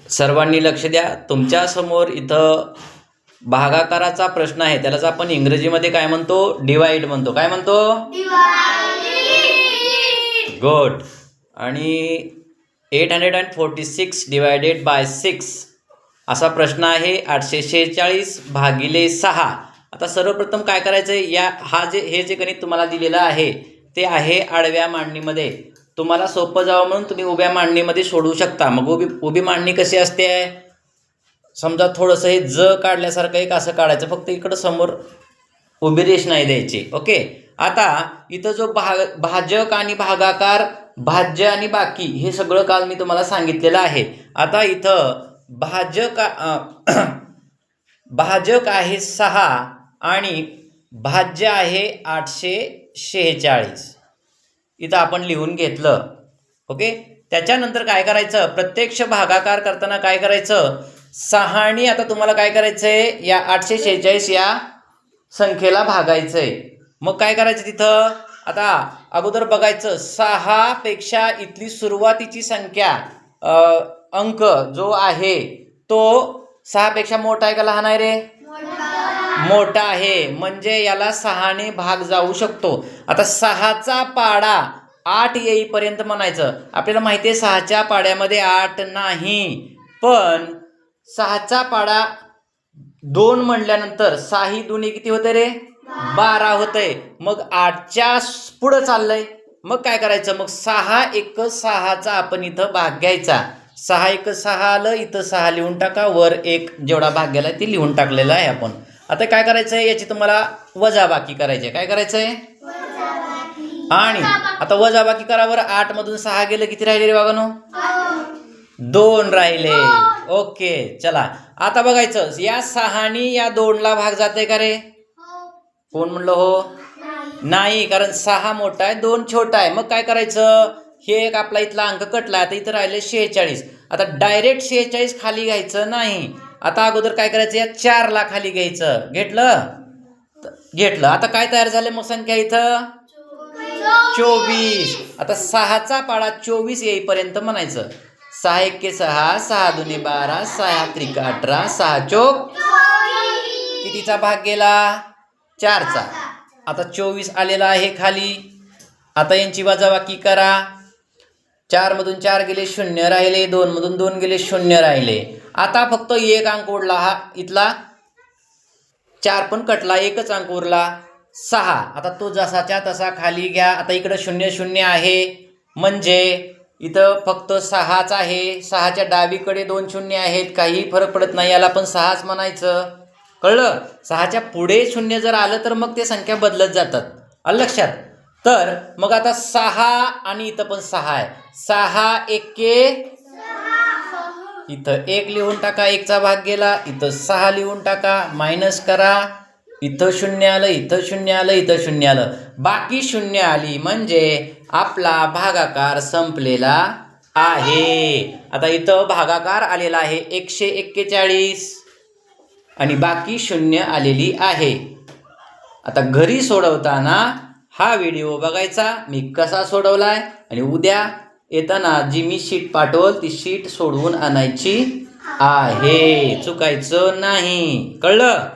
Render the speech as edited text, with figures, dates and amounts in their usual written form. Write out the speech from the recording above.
सर्वांनी लक्ष द्या. तुमच्या समोर इथं भागाकाराचा प्रश्न आहे. त्यालाच आपण इंग्रजीमध्ये काय म्हणतो? डिवाइड म्हणतो. काय म्हणतो? गुड. आणि 846 डिवायडेड बाय 6 असा प्रश्न आहे. 846 भागिले 6. आता सर्वप्रथम काय करायचं आहे? हे जे गणित तुम्हाला दिलेलं आहे ते आहे आडव्या मांडणीमध्ये. तुम्हाला सोपं जावं म्हणून तुम्ही उभ्या मांडणीमध्ये सोडवू शकता. मग उभी मांडणी कशी असते? समजा थोडंसं हे काढल्यासारखं एक असं काढायचं, फक्त इकडं समोर उभी रेष नाही द्यायची. ओके. आता इथं जो भाजक आणि भागाकार, भाज्य आणि बाकी हे सगळं काल मी तुम्हाला सांगितलेलं आहे. आता इथं भाजक आहे 6 आणि भाज्य आहे 846. इथं आपण लिहून घेतलं. ओके. त्याच्यानंतर काय करायचं? प्रत्यक्ष भागाकार करताना काय करायचं? 6 आता तुम्हाला काय करायचंय? या 846 या संख्येला भागायचंय. मग काय करायचं तिथं? आता अगोदर बघायचं 6 पेक्षा इथली सुरुवातीची संख्या अंक जो आहे तो 6 पेक्षा मोठा आहे का लहान आहे रे? मोठा आहे. म्हणजे याला 6ने भाग जाऊ शकतो. आता 6चा पाडा 8 येईपर्यंत म्हणायचं. आपल्याला माहिती आहे 6च्या पाड्यामध्ये 8 नाही, पण 6चा पाडा 2 म्हणल्यानंतर 6 ही 2 किती होते रे? 12 होतंय. मग 8च्या पुढं चाललंय. मग काय करायचं? मग 6 × 6चा आपण इथं भाग घ्यायचा. 6 × 6 आलं. इथं 6 लिहून टाका. वर 1 जेवढा भाग गेला ते लिहून टाकलेला आहे आपण. आता काय करायचंय? याची तुम्हाला वजाबाकी करायची. काय करायचंय? आणि आता वजाबाकी करावर 8 मधून 6 गेलं, किती राहिले रे बाबांनो? 2 राहिले. ओके. चला आता बघायचं या 6ने या 2ला भाग जाते का रे? कोण म्हणलं हो? नाही, कारण 6 मोठा आहे, 2 छोटा आहे. मग काय करायचं? हे एक आपला इथला अंक कटला. आता इथं राहिले 46. आता डायरेक्ट 46 खाली घ्यायचं नाही. आता अगोदर काय करायचं? या 4ला खाली घ्यायचं. घेतलं. आता काय तयार झालं मग संख्या इथं? 24. आता 6चा पाडा 24 येईपर्यंत म्हणायचं. 6 × 1 = 6, 6 × 2 = 12, 6 × 3 = 18, 6 × 4 कितीचा भाग गेला? 4चा. आता 24 आलेला आहे खाली. आता यांची वजाबाकी करा. 4 मधून 4 गेले, 0 राहिले. 2 मधून 2 गेले, 0 राहिले. आता फक्त एक अंक उरला. हा इथला 4 पण कटला, एकच अंक उरला 6. आता तो जसाच्या तसा खाली घ्या. आता इकडं 0 0 आहे, म्हणजे इथं फक्त 6च आहे. 6च्या डावीकडे 2 0 आहेत. काही फरक पडत नाही, याला पण 6च म्हणायचं. कळलं? 6च्या पुढे 0 जर आलं तर मग ते संख्या बदलत जातात. आलं लक्षात? तर मग आता 6 आणि इथं पण 6 आहे. 6 × 1 = इथं 1 लिहून टाका. 1चा भाग गेला. इथं 6 लिहून टाका. मायनस करा. इथं 0 आलं, इथं 0 आलं, इथं 0 आलं. बाकी 0 आली म्हणजे आपला भागाकार संपलेला आहे. आता इथं भागाकार आलेला आहे 141 आणि बाकी 0 आलेली आहे. आता घरी सोडवताना हा व्हिडिओ बघायचा मी कसा सोडवलाय, आणि उद्या येताना जी मी शीट पाठवल ती शीट सोडवून आणायची आहे. चुकायचं नाही. कळलं?